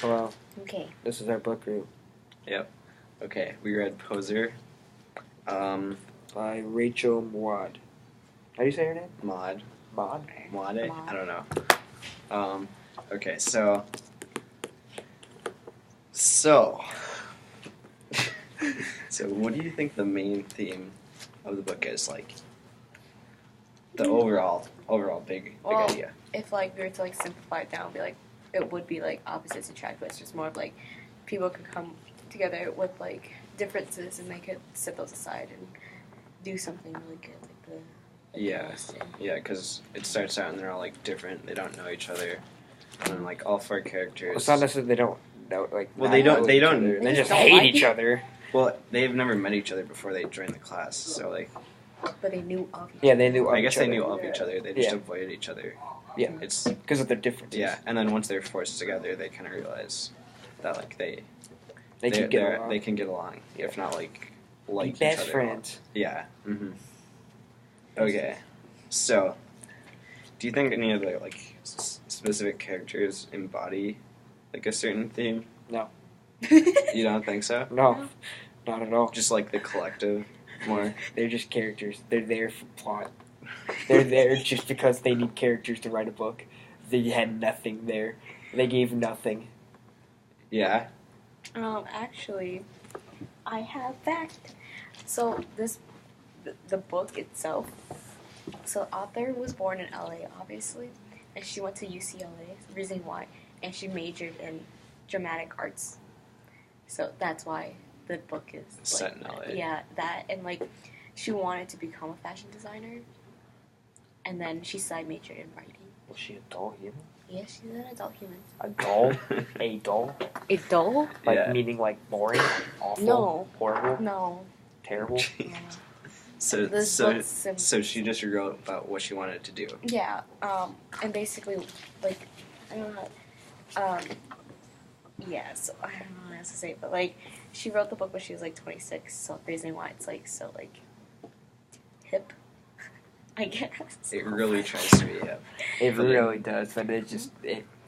Hello. Okay. This is our book group Okay, we read Poser. by Rachel Mwad. How do you say her name? Maud. Maud? Maude? Maud. I don't know. Okay, so. So, what do you think the main theme of the book is? Like, the overall big Well, idea. If like we were to like simplify it down, it would be like opposites attract, but it's just more of like people could come together with like differences and they could set those aside and do something really good. Yeah, because it starts out and they're all like different. They don't know each other, and then like all four characters. Well, it's not necessarily they don't know, like. Well, not they don't- know they each don't- other. they They just just don't hate like each it. other. Well, they've never met each other before they joined the class, so like. But they knew of each Yeah, they knew. Of I guess each they other. knew of each other. They just Yeah. avoided each other. Yeah. It's because of their differences. yeah, and then once they're forced together, they kind of realize that like they They can get along. They can get along, if not like Be each best other. friends. Yeah. Okay, so do you think any of the like specific characters embody like a certain theme? No. You don't think so? No, not at all. Just like the collective more. They're just characters. They're there for plot. They're there just because they need characters to write a book. They had nothing there. They gave nothing. Yeah. Actually, I have fact. So the book itself. So author was born in LA, obviously, and she went to UCLA. Reason why, and she majored in dramatic arts. So that's why the book is Set in LA. Yeah, that and like she wanted to become a fashion designer, and then she side majored in writing. Was she a doll human? Yeah, she's an adult human. A doll? A doll? A doll? Like Yeah. meaning like boring, awful, No. horrible, No. terrible. So This so book's sim- so she just wrote about what she wanted to do. Yeah, and basically, like, I don't know, yeah, so I don't know what else to say, but, like, she wrote the book when she was, like, 26, so the reason why it's, like, so, like, hip, I guess. It really tries to be hip. It really does, but it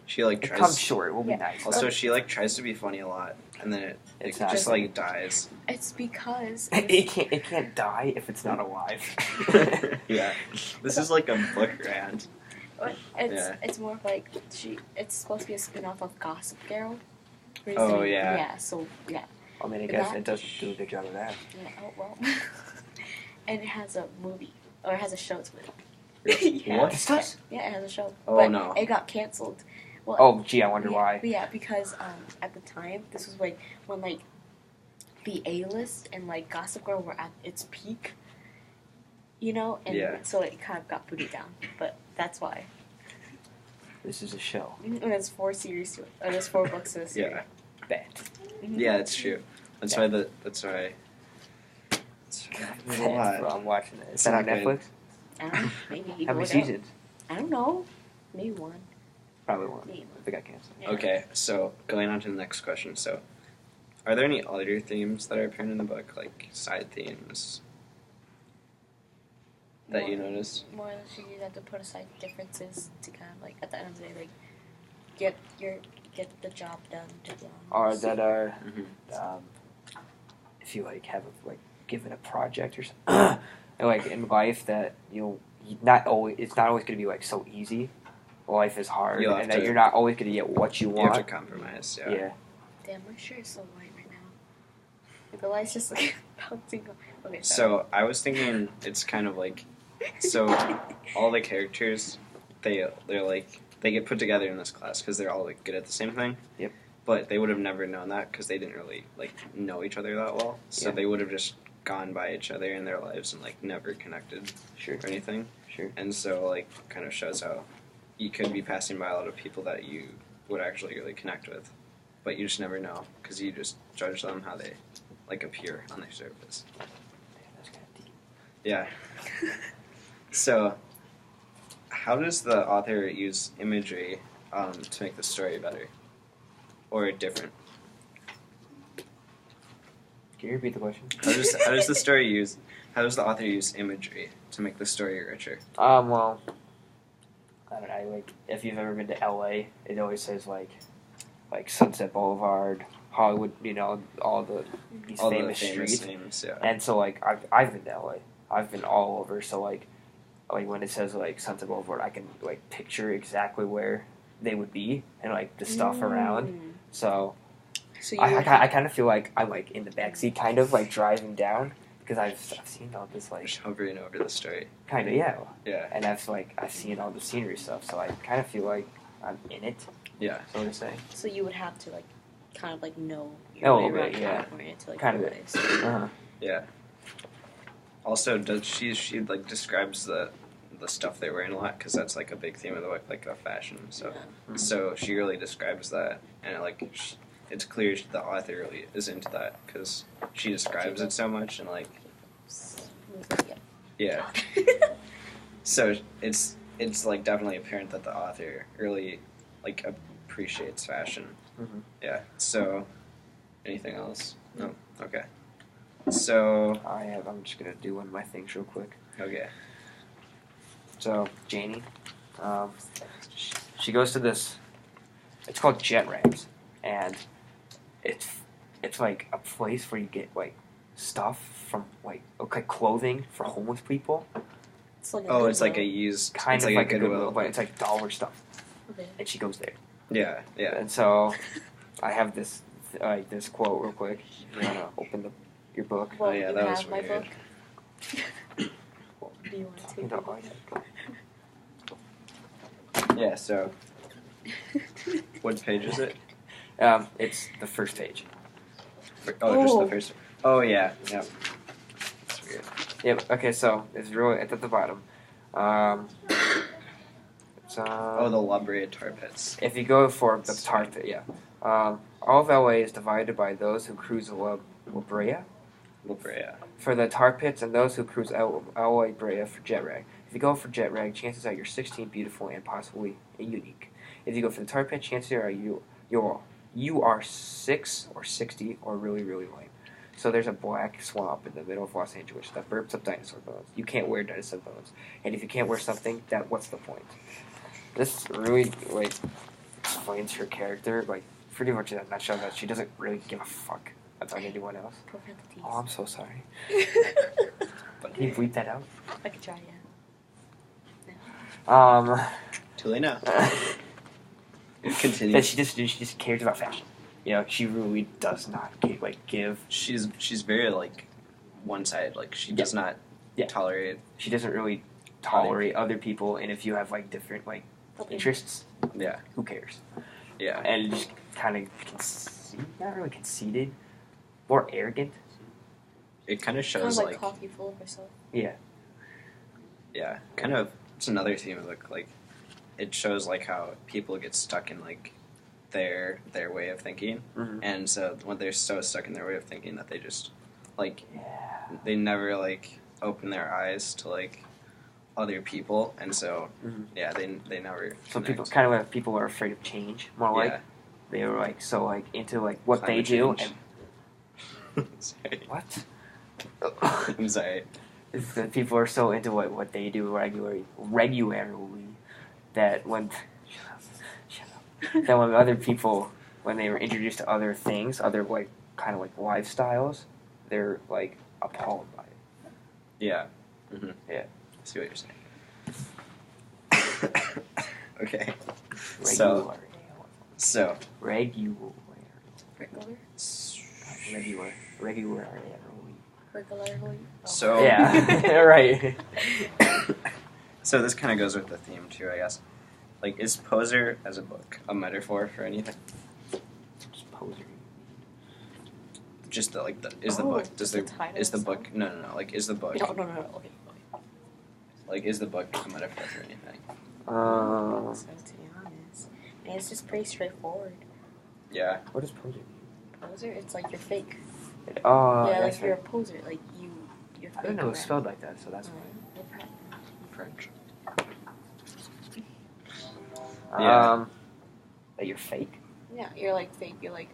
She like it tries. comes short. We'll Yeah. be nice. Also, she like tries to be funny a lot, and then it It's just not like dies. It's because, it can't die if it's not alive. Yeah, this is like a book rant. it's more of, like, it's supposed to be a spin-off of Gossip Girl. Oh, yeah. Yeah, so, yeah. I mean, I guess it doesn't do a good job of that. Yeah, oh, well. And it has a movie, or it has a show to it. Yeah. What? This does? Yeah, it has a show. Oh, but no. It got canceled. Well, Oh, gee, I wonder yeah, why. Yeah, because at the time, this was like when like the A-list and like Gossip Girl were at its peak. You know, and Yeah. so it kind of got booted down. But that's why. This is a show. And there's 4 series to it. Or there's 4 books to the series. Yeah, Bet. yeah, it's true. That's why That's why. There's a lot. I'm watching it. Is It's that on not good. Netflix? I don't know. Maybe you How go many down. seasons? I don't know. Maybe 1. Probably one. Maybe If it got canceled. Yeah. Okay, so going on to the next question. So, are there any other themes that are apparent in the book, like side themes that you noticed? More than you have to put aside differences to kind of like at the end of the day, like get the job done. To be Or honest. that are, Mm-hmm. if you like have like given a project or something, and, like in life that it's not always going to be like so easy. Life is hard, You'll have and that to- you're not always going to get what you You have to want. compromise. Yeah. Damn, my shirt is so light right now. Like, the light's just like bouncing. Okay, sorry. So I was thinking it's kind of like all the characters they're like they get put together in this class because they're all like good at the same thing. Yep. But they would have never known that because they didn't really like know each other that well. So Yeah. they would have just gone by each other in their lives and like never connected Sure. or anything. Sure. And so like kind of shows how you could be passing by a lot of people that you would actually really connect with, but you just never know because you just judge them how they like appear on their surface. That's kind of deep. Yeah. So, how does the author use imagery to make the story better or different? Can you repeat the question? How does the story use? How does the author use imagery to make the story richer? Well, I don't know. Like, if you've ever been to LA, it always says like like Sunset Boulevard, Hollywood, all these All famous the famous streets. names, yeah. And so like I've been to LA. I've been all over. So like when it says like Sunset Boulevard, I can like picture exactly where they would be and like the stuff around. So So you I kind of feel like I'm like in the backseat, kind of like driving down because I've seen all this like Just hovering over the story. kind of yeah, Yeah. and I've seen all the scenery stuff. So I kind of feel like I'm in it. Yeah. So to say. So you would have to like kind of like know A your way little around bit, yeah. California to like Kind of realize. Uh-huh. Yeah. Also, does she like describes the stuff they're wearing a lot because that's like a big theme of the book, like the fashion. So Mhm. so she really describes that, and it's clear the author really is into that because she describes it so much and like yeah. So it's like definitely apparent that the author really like appreciates fashion. Mhm. Yeah. So anything else? No. Okay. So I'm just gonna do one of my things real quick. okay. So Janie, she goes to this. It's called Jet Rags, and it's like a place where you get like stuff from like clothing for homeless people. It's like Oh, it's like a used Kind it's of like a Goodwill. Goodwill, but it's like dollar stuff. Okay. And she goes there. Yeah, yeah. And so I have this this quote real quick. You wanna open your book? Well, Oh, yeah, you that was have my weird. book. Do you want to take You the know, book? Yeah, so what page is it? it's the first page. Oh, just Oh. the first. Oh yeah, yeah. That's weird. Yep. Okay. So it's really at the bottom. It's Oh, the La Brea tar pits. if you go for the tar pit, yeah. All of LA is divided by those who cruise La Brea La Brea. for the tar pits and those who cruise La Brea for jet rag. If you go for jet rag, chances are you're 16, beautiful, and possibly unique. If you go for the tar pit, chances are you are 6 or 60 or really, really lame. So there's a black swamp in the middle of Los Angeles that burps up dinosaur bones. You can't wear dinosaur bones, and if you can't wear something, what's the point? This really like explains her character, like pretty much in a nutshell, that she doesn't really give a fuck about anyone else. Profanities. Oh, I'm so sorry. Can you bleep that out? I could try, yeah. Too late now. Continue. that she just cares about fashion. She really does not give. She's very like one-sided. Like she does not Yeah. tolerate. She doesn't really tolerate other people, and if you have like different like interests, Yeah, who cares? yeah, And just kind of not really conceited, more arrogant. it kind of Kind shows of like like cocky, full of herself. yeah, kind of. It's another theme of like it shows like how people get stuck in like their way of thinking, Mm-hmm. and so when they're so stuck in their way of thinking that they just like Yeah. they never like open their eyes to like other people, and so Mhm. yeah, they never. So connect. people kind of like people are afraid of change. More like Yeah. they are like so like into like what Climate they do change. and Sorry. what. I'm sorry. It's that people are so into what they do regularly that when shut up, that when other people when they were introduced to other things, other like kind of like lifestyles, they're like appalled by it. Yeah. Mm-hmm. Yeah. I see what you're saying. Okay. So Regular. Regularly. Regularly. So Yeah. Right. So this kind of goes with the theme too, I guess. Like, is Poser as a book a metaphor for anything? Just poser. Just the is the Oh, book does the the title is the itself? book no like is the book No. Okay. like is the book a metaphor for anything? So to be honest, and it's just pretty straightforward. Yeah. What does poser mean? Poser, it's like you're fake. Oh, yeah, that's like you're a right. poser. Like you're fake. I didn't know it was right? spelled like that, so that's No problem. French. Yeah. That you're fake? Yeah, you're like fake. You're like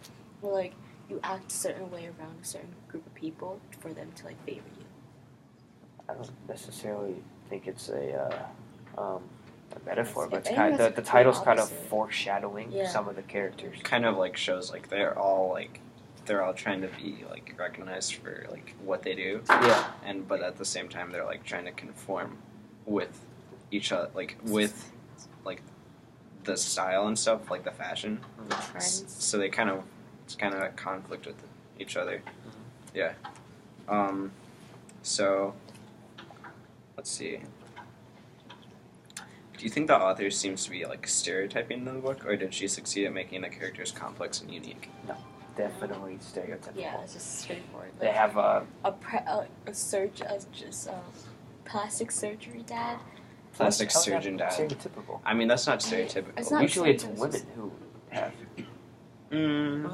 you act a certain way around a certain group of people for them to like favor you. I don't necessarily think it's a a metaphor, but If it's anyone kind has of, the a title's complete kind of opposite. foreshadowing Yeah. some of the characters. Kind of like shows like they're all trying to be like recognized for like what they do, Yeah. but at the same time they're like trying to conform with each other, like with like the style and stuff, like the fashion. Friends. So it's kind of at conflict with each other. Yeah. So let's see. Do you think the author seems to be like stereotyping in the book, or did she succeed at making the characters complex and unique? Definitely stereotypical. Yeah, it's just straightforward. They Like have a plastic surgery dad. Plastic how's that surgeon dad. Stereotypical. I mean, that's not stereotypical. It's not Usually it's stereotypical. women who have.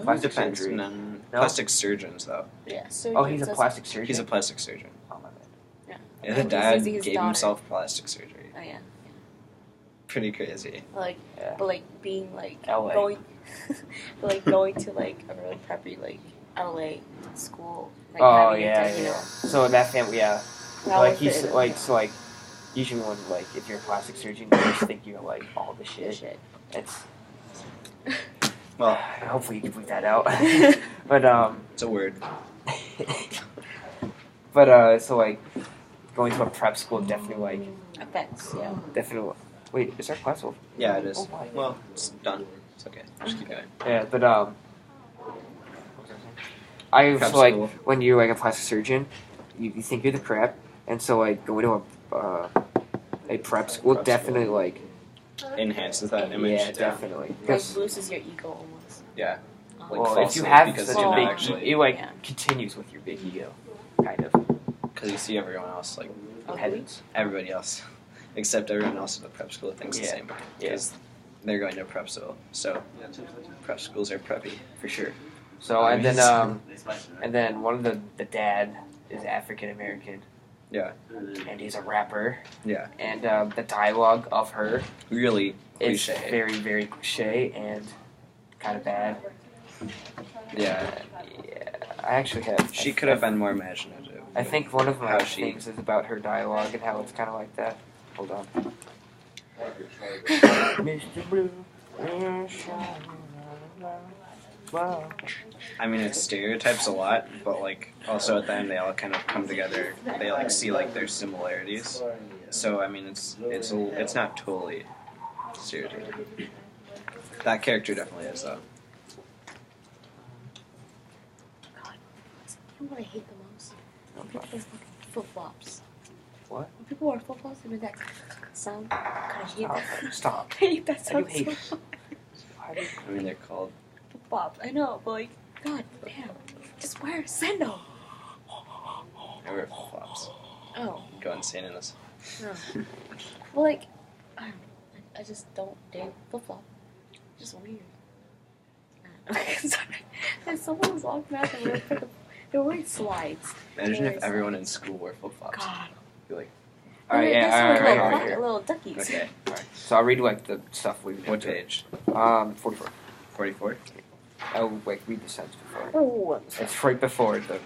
Plastic Plastic surgery. No. No? Plastic surgeons, though. Yeah, surgeon. Oh, he's a plastic surgeon. He's a plastic surgeon. Oh my bad. Yeah. Yeah, No, the he's dad using his gave daughter. himself plastic surgery. Oh yeah. Pretty crazy. Like, Yeah. but like being like LA. going, but like going to like a really preppy like LA school. Like, Oh having yeah, it done, you yeah. know. So in that family, yeah. That Like was he's it. like so like. Usually when like if you're a plastic surgeon, you just think you're like all the shit. Shit. It's Well, hopefully you can bleep that out. But it's a word. so like going to a prep school definitely like Effects. Yeah. definitely. Wait, is there a class over? Yeah, it is. Oh my. Well, it's done. It's okay. Just keep going. Yeah, but what was I saying? Prep so like school. when you're like a plastic surgeon, you think you're the prep, and so like going to a prep school Prep definitely school. like Enhances that image. yeah definitely. Like 'Cause- loses your ego almost. Yeah. Oh. Like well, if falsely, you have because such you're a not big, actually- it like Yeah. continues with your big ego, kind of. Because you see everyone else, like Ugly. Heavens. everybody else, except everyone else in the prep school thinks the Yeah. same way. Yeah. Because they're going to prep school. So prep schools are preppy. For sure. So and then one of the dad is African American. Yeah. And he's a rapper. Yeah. And the dialogue of her Really is cliche. very very cliche and kind of bad. Yeah. Yeah, I actually have. She could have been more imaginative. I think one of my How she- things is about her dialogue and how it's kind of like that. Hold on. Mr. Blue. Wow. I mean, it stereotypes a lot, but like also at the end they all kind of come together. They like see like their similarities. So I mean, it's not totally stereotypical. That character definitely is though. God, you know what I hate the most? When people wear fucking flip flops. What? When people wear flip flops, they make that sound. God, I hate that. Stop. I hate that How do sound you hate so much. Why do you- I mean, they're called. Flip flops. I know, but like, God damn, just wear a sandal. I wear flip flops. Oh. Go insane in this. No. Well, like, I don't know. I just don't dig flip flop. It's just weird. Sorry. If someone was walking out and they were wearing slides. Imagine if Yes. everyone in school wore flip flops. God. Alright, They're yeah, just alright, like right here. little duckies. Okay. So I'll read like the stuff we What page? 44. 44. I'll like read the sentence before. Oh. It's right before the.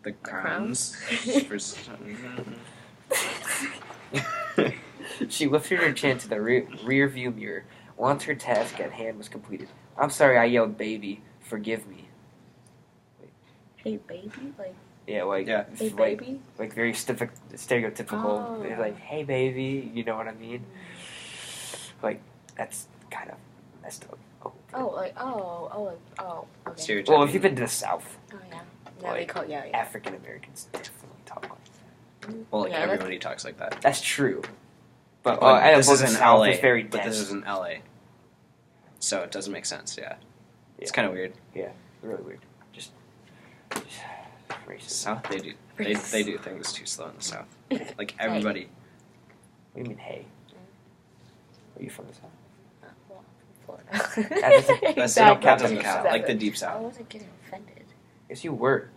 The crowns? crowns. For She lifted her chin to the rear view mirror. Once her task at hand was completed. I'm sorry, I yelled, "Baby, forgive me." Hey baby, like Yeah, like Yeah. it's hey like, baby. like very stereotypical. Oh. They're like, "Hey, baby," you know what I mean? Like that's kind of messed up. Oh, like oh. Okay. Stereotyping. Well, if you've been to the South, Oh yeah. Yeah, they Like, call yeah. African Americans definitely talk like that. Well, like Yeah, that's- everybody talks like that. That's true. But, But I know this both is the in South LA. is very But this dense. is in LA. So it doesn't make sense. Yeah. It's Yeah. kind of weird. Really weird. Just racist. South, they do things too slow in the South. Like everybody. What do you mean, hey? Are you from the South? Florida. That doesn't- That Exactly. doesn't count. Exactly. Like the deep I South. wasn't getting offended. Yes, you were.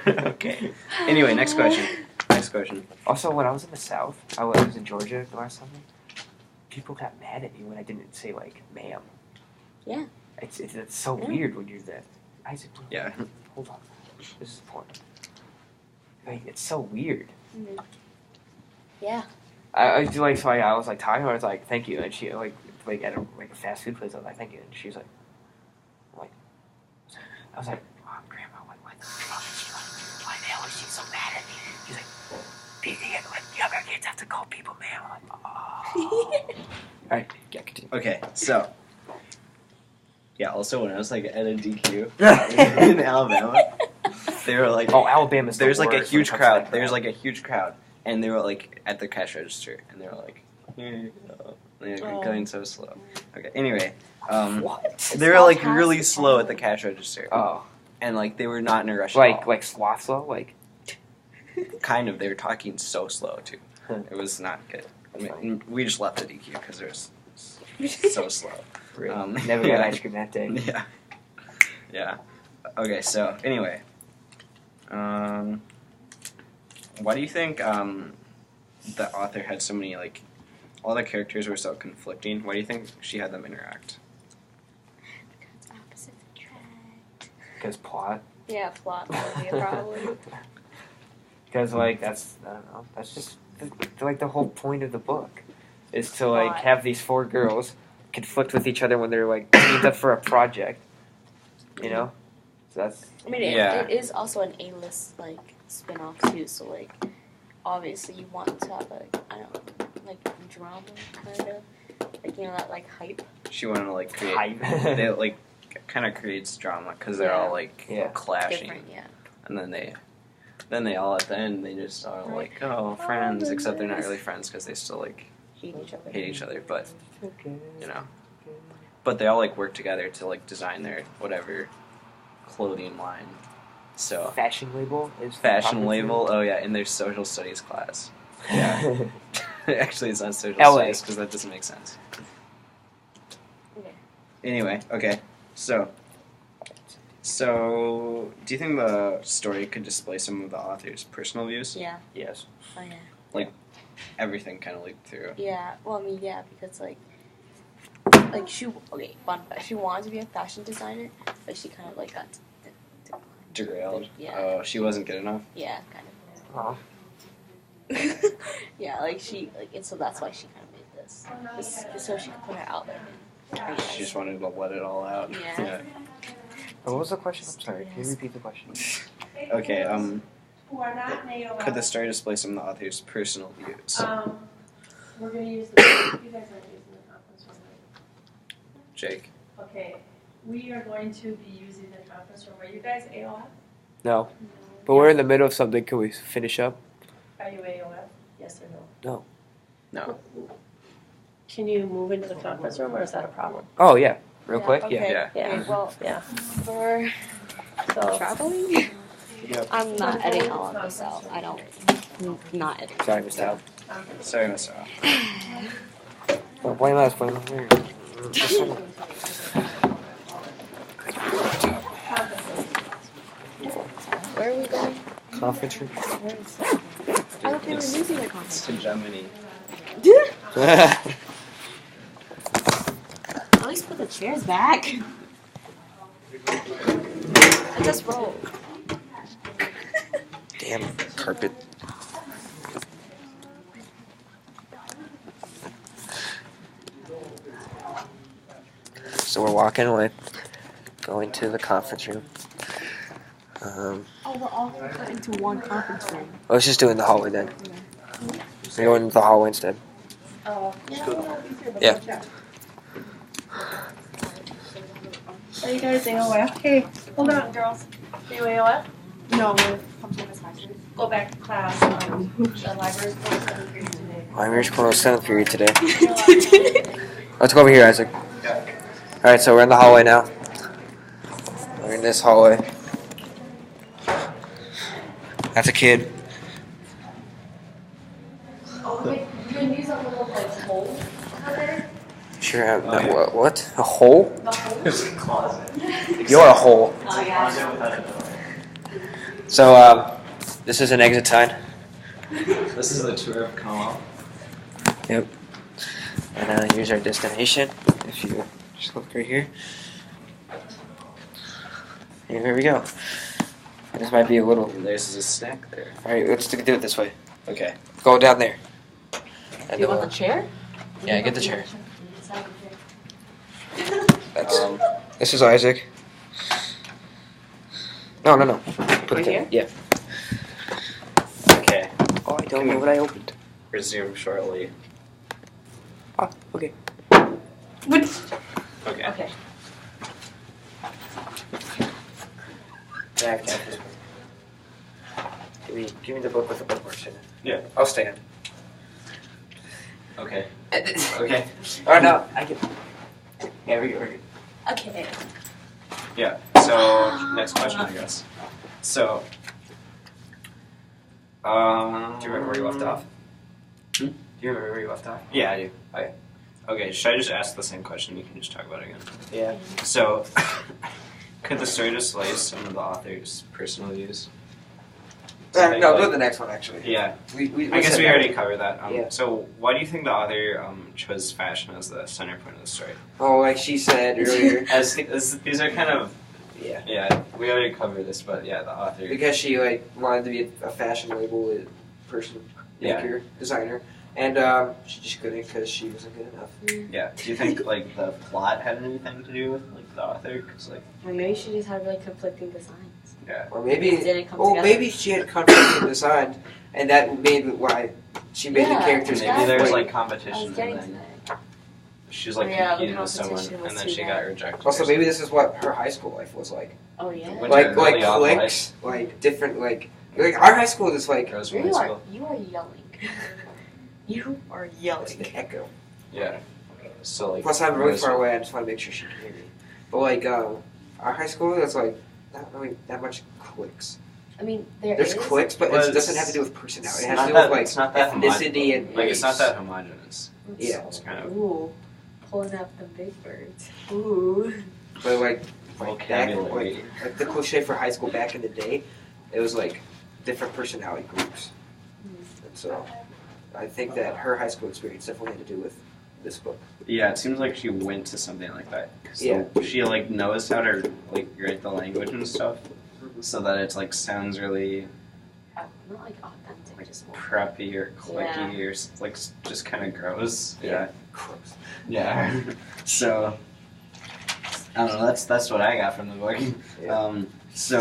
Okay. Anyway, next question. Next question. Also, when I was in the South, I was in Georgia the last summer. People got mad at me when I didn't say like "ma'am." Yeah. It's so Yeah. weird when you're that. Isaac, Yeah. hold on. This is important. Like, it's so weird. Yeah. I do like so I was like talking to her. I was like, thank you, and she like at a fast food place. I was like, thank you, and she's like, I was like, oh, Grandma, why the fuck is she like, why the hell is she so mad at me? She's like, like younger kids have to call people man. I'm like, oh. All right, yeah, continue. Okay, so yeah. Also, when I was like at a DQ in Alabama, they were like, Oh, Alabama's the there's like a worst when it huge comes to that crowd. There's like a huge crowd, and they were like at the cash register, and they were like, here you go. They're going so slow. Okay. Anyway, What? they were like really slow at the cash register, Oh, and like they were not in a rush. at all. like sloth slow, like. Kind of. They were talking so slow too. It was not good. I mean, we just left the DQ because it was so slow. Never got ice cream that day. Yeah. Yeah. Okay. So anyway, why do you think the author had so many like all the characters were so conflicting? Why do you think she had them interact? Because opposites attract. Because plot. Yeah, plot probably. Because like that's I don't know. That's just like the whole point of the book is to like Plot. have these 4 girls conflict with each other when they're like teamed up for a project. You know. So that's I mean, Yeah. it is also an A-list like spin-off too. So like, obviously you want to have like I don't know, like drama kind of, like you know that like hype. She wanted to like create. hype. They like kind of creates drama because they're all like Yeah. clashing, Different, yeah. and then they all at the end they just are like friends, except they're not really friends because they still like Hate each other. hate each other, but you know, but they all like work together to like design their whatever clothing line. So Fashion label is fashion proper label. Oh yeah, in their social studies class. term. Yeah. Actually, it's not social LA. studies because that doesn't make sense. Okay. Anyway, okay, so do you think the story could display some of the author's personal views? Yeah. Yes. Oh yeah. Everything kind of leaked through. Yeah. Well, I mean, yeah, because like she fun fact, she wanted to be a fashion designer, but she kind of like got Derailed. Yeah. Oh, she wasn't good enough. Yeah, kind Oh. of. Yeah, like she and so that's why she kind of made this so she could put her out there. She just wanted to let it all out. Yeah. What was the question? I'm sorry. Can you repeat the question? Okay. Could the story display some of the author's personal views? We're going to use the, you guys aren't using the conference room, right? Jake. Okay, we are going to be using the conference room. Are you guys AOF? No. But we're in the middle of something. Can we finish up? Are you AOF? Yes or no? No. Can you move into the conference room, or is that a problem? Oh yeah. Real Yeah, quick. okay. Yeah. Yeah. Okay, well, Yeah. for So, traveling, Yep. I'm not editing all of this out. I don't. Not editing. Sorry, Mr. Al. Sorry, Mr. Al. Well, blame us. Blame us. Where are we going? Conference room. Where is that? I thought they were using the conference. To Germany. At least put the chairs back. I just rolled. Damn carpet. So we're walking away, going to the conference room. Oh, we're all put into one conference room. Let's just do it in the hallway then. We're going into the hallway instead. Yeah. are you guys AOF? Hey, hold on, girls. Are you AOF? No, we're computer science. Go back to class. The library's closed 7 period today. Library's closed 7th period today. Let's go over here, Isaac. Alright, so we're in the hallway now. We're in this hallway. That's a kid. Okay, you can use a little like hole cutter. Sure, what? A hole? The hole. There's a closet. You're a hole. Oh yeah. So, this is an exit sign. This is a tour of Como. Yep. And here's our destination. If you just look right here. And here we go. This might be a little. And there's a snack there. Alright, let's do it this way. Okay. Go down there. And Do you want the chair? Yeah, get the chair. Um, This is Isaac. No. Put Right it there. here? Yeah. okay, Oh, I don't know what I opened. resume shortly. Ah, okay. Okay. Okay. Yeah, I can. Give me the book with the bookmarks in it. Yeah. I'll stand. Okay. Okay. Oh no, I can. Yeah, we're good. Okay. Yeah. So next question, I guess. So. Do you remember where you left off? Hmm? Do you remember where you left off? Yeah, I do. Okay. Okay. Should I just ask the same question? You can just talk about it again. Yeah. So, could the story display some of the author's personal views? I think, No, like- go to the next one actually. Yeah. We I guess said we that. already covered that. Yeah. So, why do you think the author chose fashion as the center point of the story? Oh, like she said earlier. As these are kind of Yeah. we already covered this, but yeah, the author. Because she like wanted to be a fashion label person, Yeah. maker, designer, and she just couldn't because she wasn't good enough. Yeah. Do you think like the plot had anything to do with like the author? Because like Or maybe she just had really conflicting designs. Or It maybe, didn't come oh, together. maybe she had conflicting design, and that made why she made the Yeah, characters. maybe there was exactly. like I competition, was getting and to then that. she was like Oh, yeah, the competing with someone, competition was and then too she bad. got rejected. Also, or maybe this is what her high school life was like. Oh yeah. Which Like are really awful cliques, like different like our high school is like Girls' You high are school. you are yelling. You are it's yelling. the echo. Yeah. So like. Plus, I'm really girls- far away. I just want to make sure she can hear me. But like our high school, it's like not really that much cliques. I mean, there's There's cliques, but Well, it doesn't have to it's- do with personality. It It's has to not do that- with like it's not that ethnicity and Like it's not race. that homogenous. Yeah. It's kind of Ooh, pulling up the big birds. Ooh. But like back, vocabulary. like the cliche for high school back in the day, it was like different personality groups. And so I think that her high school experience definitely had to do with this book. Yeah, it seems like she went to something like that. 'Cause Yeah. she like knows how to like write the language and stuff, so that it's like sounds really Not like authentic, just more. preppy or clicky or like just kind of gross. Yeah. Gross. Yeah. So I don't know. That's what I got from the book. Yeah. So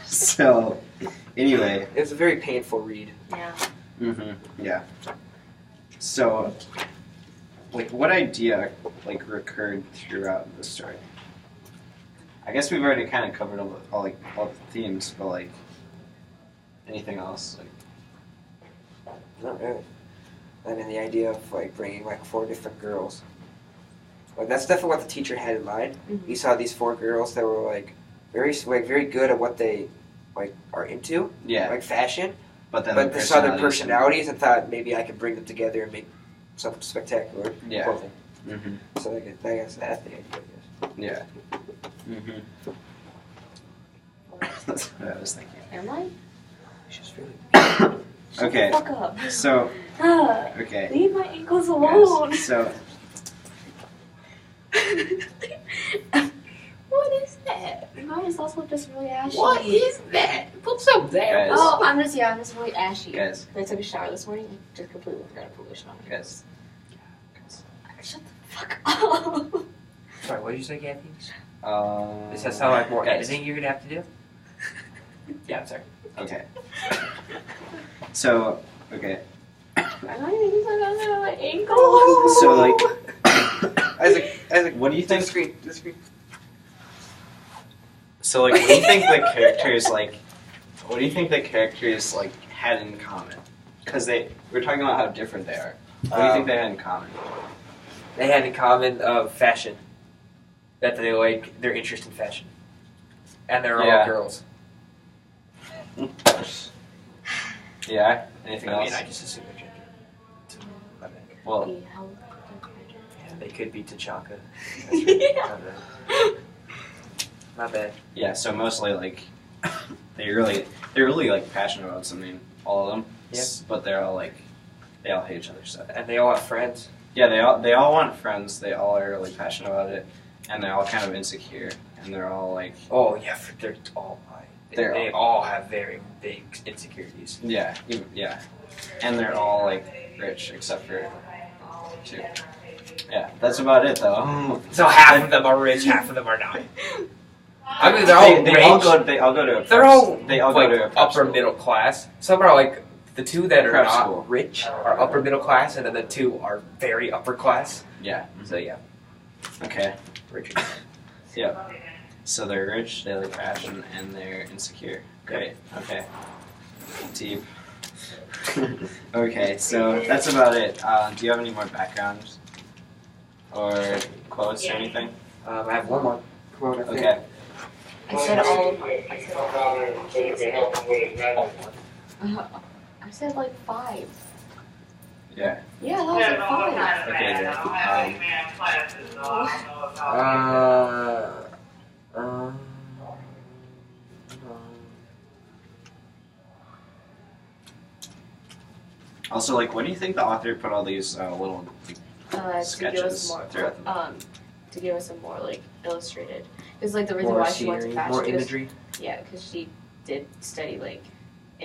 so anyway. It was a very painful read. Yeah. Yeah. So, like, what idea like recurred throughout the story? I guess we've already kind of covered all the themes, but like, anything else? Like, Not really. I mean, the idea of like bringing like 4 different girls. Like that's definitely what the teacher had in mind. Mhm. You saw these 4 girls that were like very good at what they like are into, yeah, like fashion. but then But they saw their personalities personalities and thought maybe I could bring them together and make something spectacular Yeah. clothing. and- So I guess that's the idea. I guess. yeah. That's what I was thinking. Am I? It's just really. Shut Okay. the fuck up. So, Ah, okay. leave my ankles alone. Guys, so, What is that? Mine is also just really ashy. What is that? Put some there. Guys. Oh, I'm just really ashy. guys, I took a shower this morning and just completely forgot to put lotion on it. guys. Shut the fuck up. Sorry, what did you say, Kathy? Um, Does that sound like more guys, editing you're gonna have to do? Yeah, I'm sorry. Okay. So, okay. I don't even think I got my ankle. So, like, Isaac, what do you to the think? screen, to the screen. So, like, what do you think the characters like? What do you think the characters like had in common? Because we're talking about how different they are. What do you think they had in common? They had in common fashion. That they like their interest in fashion, and they're Yeah. all girls. Yeah. Anything I else? mean, I just assume they're gender. My bad. Well, Yeah, they could be T'Chaka. Yeah. My bad. yeah. So mostly like they're really like passionate about something. All of them. Yeah. But they all hate each other. So And they all have friends. yeah, they all want friends. They all are really passionate about it, and they're all kind of insecure, and they're all like Oh yeah, they're all They all have very big insecurities. Yeah, yeah, and they're all like rich except for 2. Yeah, that's about it though. So half of them are rich, half of them are not. I mean, they're all they rich. all go. They all go to. They're all They all like go to a prep upper school. middle class. Some are like the 2 that are Prep not school. rich are upper middle class, and then the 2 are very upper class. Yeah. So yeah, Okay. rich. Yeah. So they're rich, they like fashion, and they're insecure. Great. Okay. Deep. Okay, so that's about it. Do you have any more background or quotes or anything? I have one more quote. I think. Okay. I said all of mine. I said like 5. Yeah. Yeah, that was like 5. Okay. Also, like, when do you think the author put all these little To give us sketches more, throughout the to give us some more like illustrated. It's like the reason More why she went to scenery, fashion. more 'Cause- imagery. Yeah, because she did study like,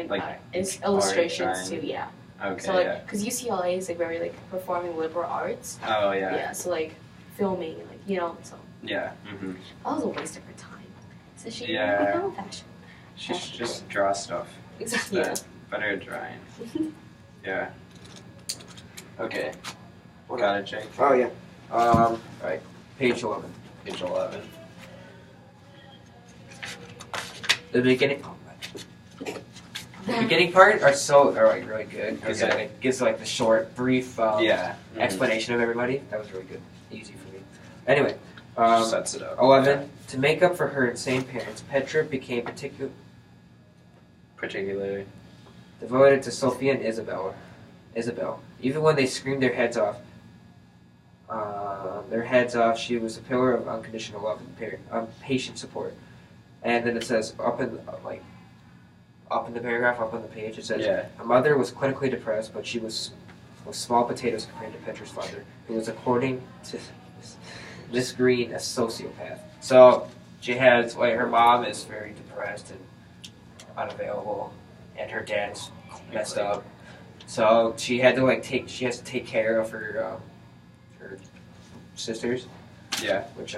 Like, illustrations art, too. drawing. Yeah. Okay, So like, yeah. because UCLA is like very like performing liberal arts. Oh, yeah. Yeah. So like filming and like so Yeah. Mm-hmm. that was a waste of her time. So she Yeah. didn't become a fashion. She should just draw stuff. Exactly. Yeah. Better at drawing. Yeah. Okay. Got it, Jake. Oh yeah. Right. Page 11. Page 11. The beginning. Oh, the beginning part are like really good because Okay. it gives like the short, brief Yeah. explanation of everybody. That was really good, easy for me. Anyway, Sets it up. 11. To make up for her insane parents, Petra became Particularly. devoted to Sophia and Isabel. Even when they screamed their heads off, she was a pillar of unconditional love and patient support. And then it says up in the paragraph, up on the page, it says, Yeah. her mother was clinically depressed, but she was small potatoes compared to Petra's father, who was, according to Miss Green, a sociopath. So she has, her mom is very depressed and unavailable, and her dad is messed up. So she had to take care of her sisters, Yeah. which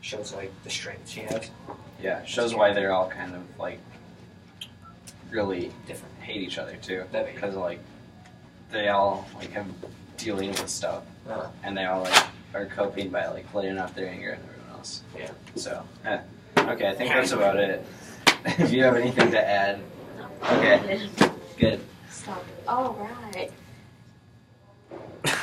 shows like the strength she has. Yeah. Shows why they're all kind of like really Different. hate each other too. That makes Because like they all like have dealing with stuff, Uh-huh. and they all like are coping by like letting out their anger and everyone else. Yeah. So okay, I think that's about it. Do you have anything to add? Okay. Good. Stop. All right.